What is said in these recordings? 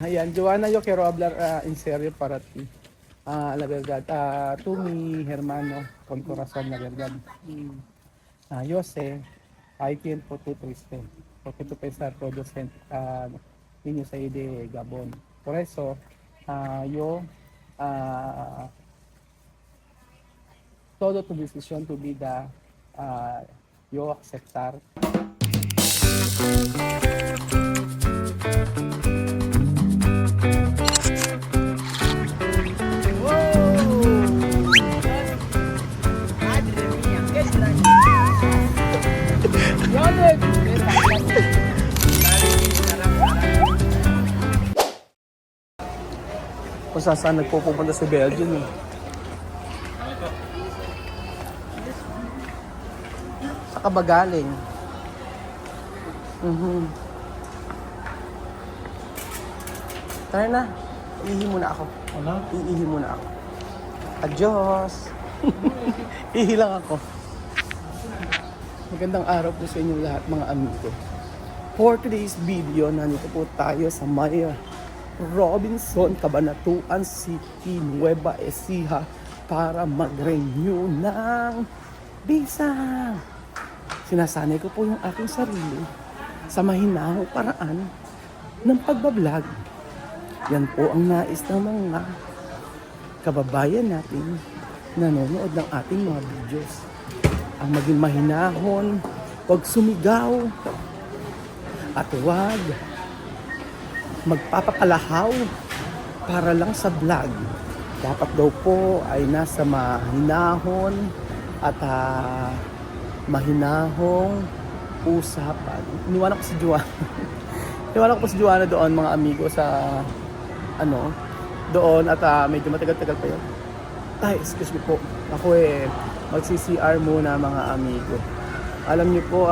Ayan, Joanna, yo quiero hablar en serio para ti. La verdad, tú mi hermano con corazón, la verdad. Yo sé, hay tiempo tú triste, porque tú pensar todos niños ahí de Gabón. Por eso, yo, ah, todo tu decisión, tu vida, ah, yo aceptar. Kung saan nagpupunta sa Belgium eh. Saka ba galing? Tara na. Iihi muna ako. Ano? Iihi muna ako. Adios! Ihi lang ako. Magandang araw po sa inyo lahat mga amigo. For today's video, nandito po tayo sa may Robinson, Cabanatuan City, Nueva Ecija para mag-renew ng visa. Sinasanay ko po yung aking sarili sa mahinahong paraan ng pagbablog. Yan po ang nais ng mga kababayan natin nanonood ng ating mga videos. Ang maging mahinahon, huwag sumigaw, at huwag magpapakalahaw para lang sa vlog. Dapat daw po ay nasa mahinahon at mahinahong usapan. Iniwan ko si Joanna. Iniwan ko si Joanna doon mga amigo sa doon at medyo matagal-tagal pa yun. Excuse me po. Ako magsi-CR muna mga amigo. Alam niyo po,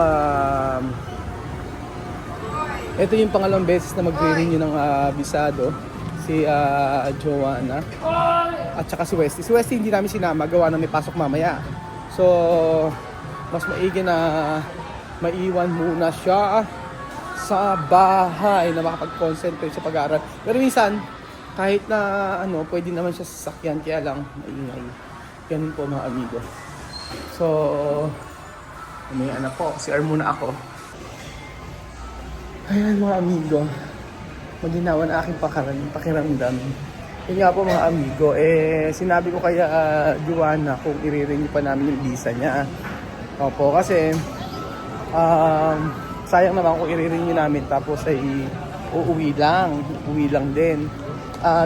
ito yung pangalawang beses na magre-renew ng bisado. Si Joanna at saka si Westy. Si Westy hindi namin sinama, gawa na may pasok mamaya. So, mas maigi na maiwan muna siya sa bahay na makapag-concentrate sa pag-aaral. Pero minsan, kahit na pwede naman siya sa sasakyan, kaya lang maingay. Ganun po mga amigo. So, may po, CR muna ako. Ayan mga amigo, maginawa na aking pakiramdam. Yun nga po mga amigo, sinabi ko kaya Joanna kung i-renew pa namin yung visa niya. Opo, kasi sayang naman kung i-renew namin tapos ay uuwi lang din.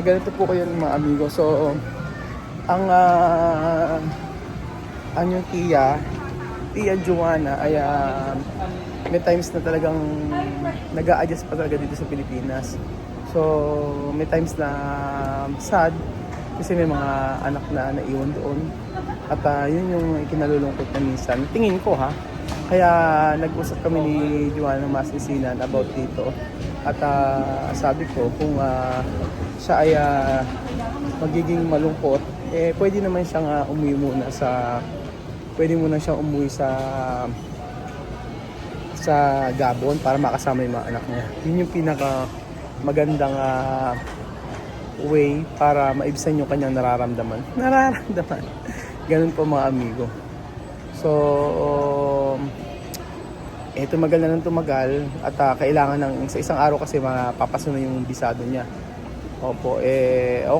Ganito po kayo mga amigo. So, ang yung Tia Joanna ay may times na talagang nag-a-adjust pa talaga dito sa Pilipinas. So, may times na sad kasi may mga anak na naiwan doon. At yun yung ikinalulungkot na minsan. Tingin ko kaya nag-usap kami ni Joanna ng Masisinan about dito. At sabi ko kung siya ay magiging malungkot, pwede naman siyang umuwi muna pwede muna siyang umuwi sa Gabon para makasama yung mga anak niya. Yun yung pinaka magandang way para maibsan yung kanyang nararamdaman. Ganun po mga amigo. So, tumagal na ng tumagal at kailangan sa isang araw kasi mapapaso na yung bisado niya. Opo,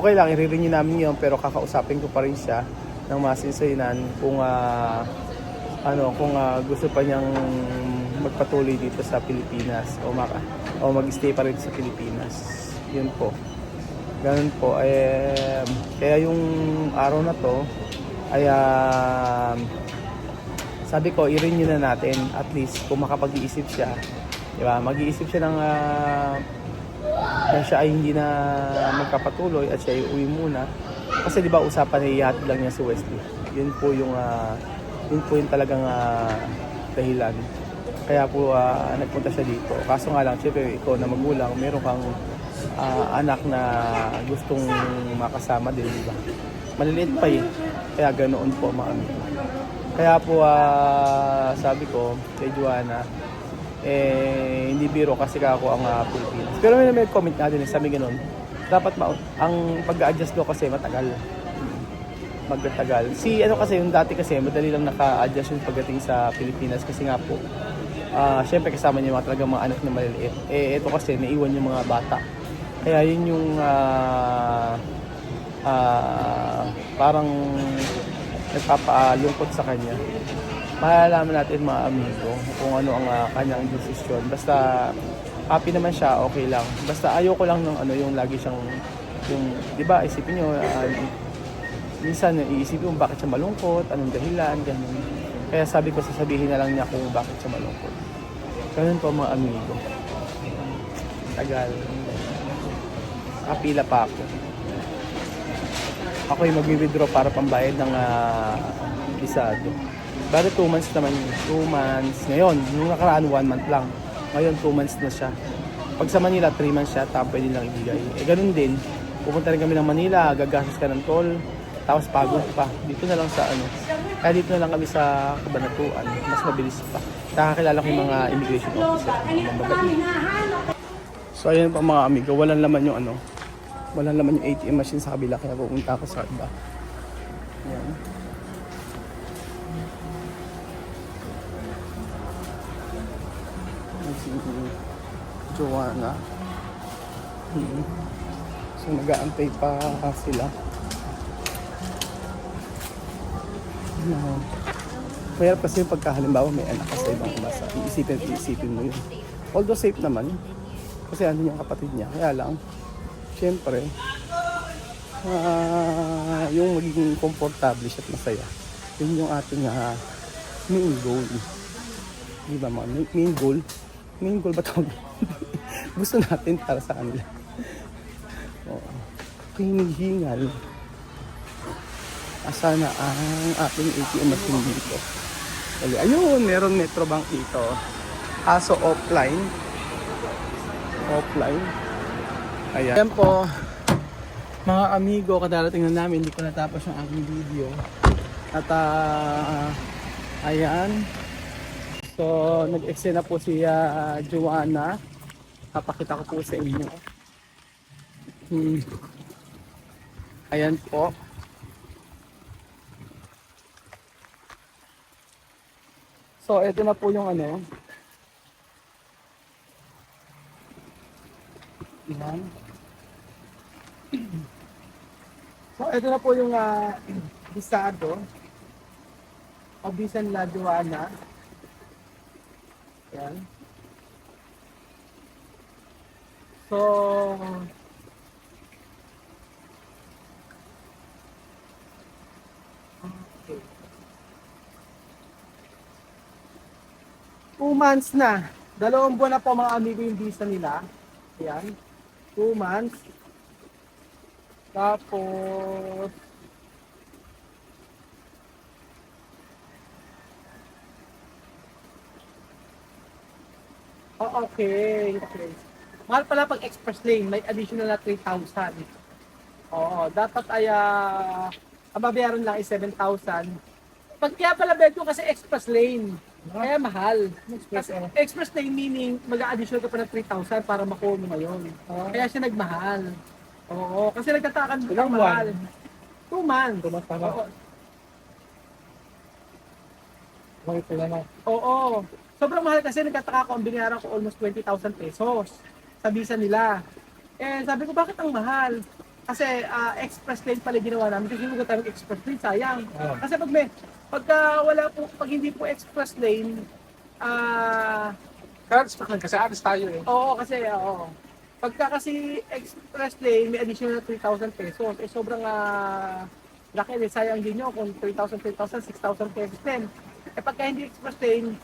okay lang, i-renew namin yun pero kakausapin ko pa rin siya ng masinsinan kung kung gusto pa niyang magpatuloy dito sa Pilipinas o mag-stay pa rin sa Pilipinas. Yun po. Ganun po. Kaya yung araw na to ay sabi ko, i-renew na natin at least kung makapag-iisip siya. Diba? Mag-iisip siya na siya ay hindi na magkapatuloy at siya ay uwi muna. Kasi diba usapan ay ihatid lang niya si Wesley. Yun po yung talagang dahilan. Kaya po nagpunta siya dito. Kaso nga lang, syempre ikaw na magulang, meron kang anak na gustong makasama din, di ba? Maliliit pa Kaya ganoon po mga amigo. Kaya po sabi ko kay Joanna, Hindi biro kasi ako ang Pilipinas. Pero may comment natin sabi ganun, dapat ang pag-adjust daw kasi matagal. Magtatagal. Kasi yung dati kasi madali lang naka-adjust yung pagdating sa Pilipinas kasi nga po syempre kasama niya mga talagang mga anak na maliliit. Ito kasi naiwan yung mga bata. Kaya yun yung parang nagpapalungkot sa kanya. Malalaman natin mga amigo kung ano ang kanyang desisyon. Basta happy naman siya, okay lang. Basta ayoko lang ng yung lagi siyang yung, di ba, isipin niyo, minsan iisipin mo bakit siya malungkot, anong dahilan, ganun. Kaya sabi ko sasabihin na lang niya kung bakit siya malungkot. Ganun po mga amigo. Tagal. Kapila pa ako. Ako yung mag-withdraw para pambayad ng visado. Bari 2 months naman yun. 2 months. Ngayon, nung nakaraan 1 month lang. Ngayon 2 months na siya. Pag sa Manila 3 months siya, tapos pwede lang ibigay. Ganun din. Pupunta rin kami ng Manila, gagastos ka ng toll, tapos pagod pa. Dito na lang sa kaya dito na lang kami sa Cabanatuan. Mas mabilis pa. Nakakilala ko yung mga immigration officer. So ayun pa mga amigo, walang laman yung walang laman yung ATM machine sa kabila, kaya pupunta ako sa iba. Ayan. Si Joanna. So nag-aantay pa sila. Kaya kasi pagka halimbawa may anak ka sa ibang bansa, iisipin mo yun. Although safe naman, kasi yung kapatid niya. Kaya lang, syempre, yung magiging komportable siya at masaya, yun yung ating main goal. Di ba mga main goal? Main goal ba tawag? Gusto natin para sa kanila. Hinihingal. Sana ang ating ATM machine dito. Ayun, meron Metrobank dito. Kaso offline. Ayan. Ayan po. Mga amigo, kadarating na namin. Hindi ko natapos yung aking video. At ayan. So, nag-extend na po si Joanna. Papakita ko po sa inyo. Ayan po. So, ito na po yung Ayan. So, ito na po yung bisado o bisan la Joanna. Ayan. So, okay. 2 months na. 2 buwan na po mga amigo yung visa nila. Ayan. 2 months. Tapos okay. Mahal pala pag express lane, may additional na 3,000. Oo, dapat ay ang babayaran lang is 7,000. Pag kaya pala medyo kasi express lane, kaya mahal. Express lane meaning mag-a-additional ka pa ng 3,000 para makuha mo ngayon. Kaya siya nagmahal. Oo, kasi nagtatakan mo ng mahal. 2 months. 2 months pa na. Oo. Sobrang mahal kasi nagtataka ko, ang binayaran ko almost 20,000 pesos sa visa nila. Sabi ko, bakit ang mahal? Kasi express lane pala ginawa namin kasi hindi ko tayo express lane, sayang. Kasi pag hindi po express lane, kasi alis tayo eh. Oo, kasi pagka kasi express lane, may additional na 3,000 pesos. Sobrang laki din, sayang din nyo kung 3,000, 6,000 pesos din. Pagka hindi express lane,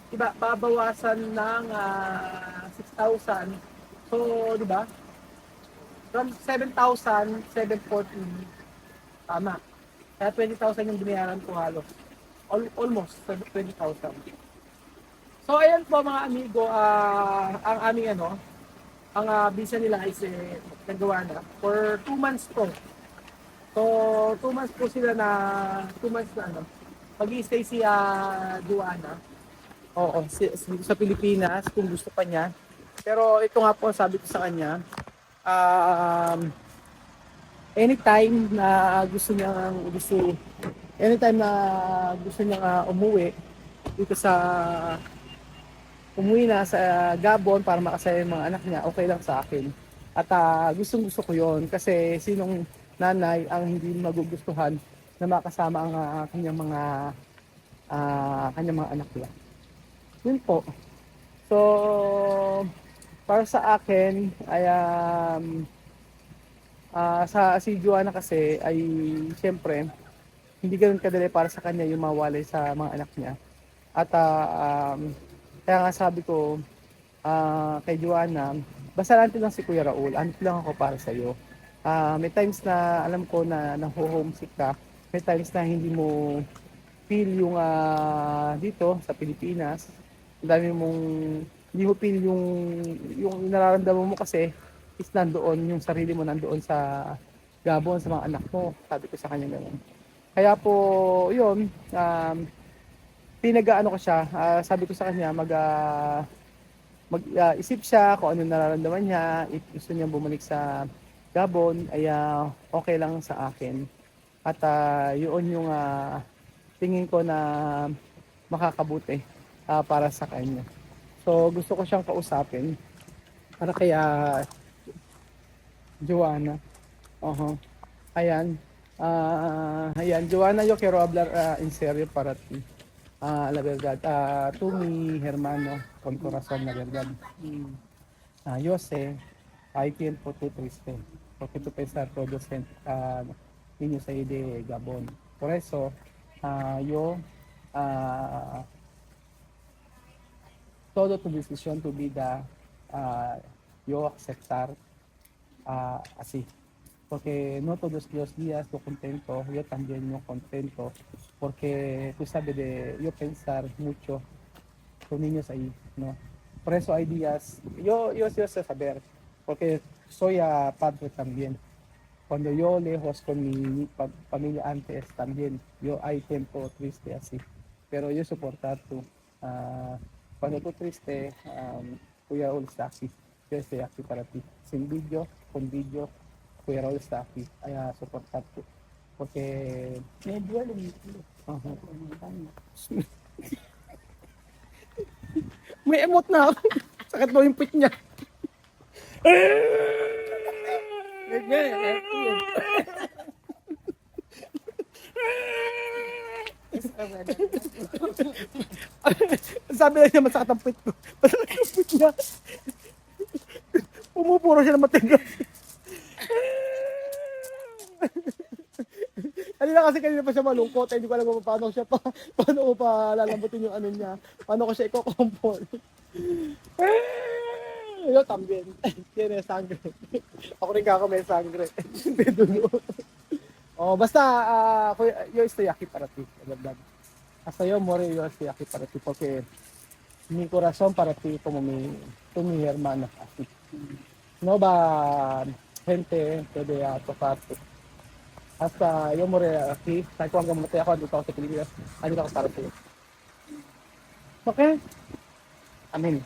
diba, babawasan ng 6,000. So, diba? From 7,000, 740. Tama. Kaya 20,000 yung binayaran ko halos. Almost 20,000. So, ayan po mga amigo, ang aming ang visa nila is nagawa na for 2 months po. So, 2 months po sila na, 2 months na mag-i-stay si Joanna. Oo, sa Pilipinas kung gusto pa niya. Pero ito nga po sabi ko sa kanya, um, anytime na anytime na gusto niya umuwi dito sa umuwi na sa Gabon para makasaya yung mga anak niya, okay lang sa akin. At gustong gusto ko yon kasi sinong nanay ang hindi magugustuhan na makasama ang kanyang mga anak niya. Yun po. So, para sa akin ay sa si Joanna kasi ay siyempre hindi ganoon kadali para sa kanya yung mawalay sa mga anak niya. At kaya nga sabi ko kay Joanna, basta natin lang si Kuya Raul, ano lang ako para sa iyo. May times na alam ko na naho-homesick ka, may times na hindi mo feel yung dito sa Pilipinas. Ang dami mong hindi mo feel yung nararamdaman mo kasi is nandoon yung sarili mo nandoon sa Gabon sa mga anak mo. Sabi ko sa kanya ganoon. Kaya po, yun, pinag-ano ko siya, sabi ko sa kanya mag-isip siya kung ano nararamdaman niya, if gusto niya bumalik sa Gabon ay okay lang sa akin. At yun yung tingin ko na makakabuti para sa kanya. So gusto ko siyang kausapin para kaya Joanna. Ayan. Ayan, Joanna, yo quiero hablar en serio para ti. La verdad, tú mi hermano con corazón, la verdad. Yo sé, hay tiempo tú triste, porque tú pensar todos en niños ahí de Gabón. Por eso, yo, ah, todo tu decisión, tu vida, yo aceptar así. Porque no todos los días yo contento, yo también no contento, porque tú sabes de yo pensar mucho con niños ahí, ¿no? Por eso hay días, yo sé saber, porque soy padre también. Cuando yo lejos con mi familia antes también, yo hay tiempo triste así, pero yo soportar tú. ah, Cuando tú triste, Kuya Raul está aquí, yo estoy aquí para ti, sin video, con video, Kuya Raul está aquí, soportar tú. Porque May dual umipilo. Aha. Ano? May emot na ako. Sakit daw yung pit niya. Sabi na niya masakit ang pit ko. Masakit ang pit niya. Pumupuro siya ng matigas. Kanina pa siya malungkot, hindi ko alam kung paano ko pa lalambutin yung ano niya, paano ko siya i-comfort. Yo también, tiene sangre. Ako rin kakamay sangre. De dulo. Basta, yo estoy aquí para ti, la verdad. Hasta yo more, yo estoy aquí para ti, porque mi corazón para ti como tú mi hermana, así. No va gente puede tocarte. Hasta yo more aquí, kahit kung hanggang mamatay ako, andito ako sa Pilipinas, andito ako para sa'yo. Okay? Amen.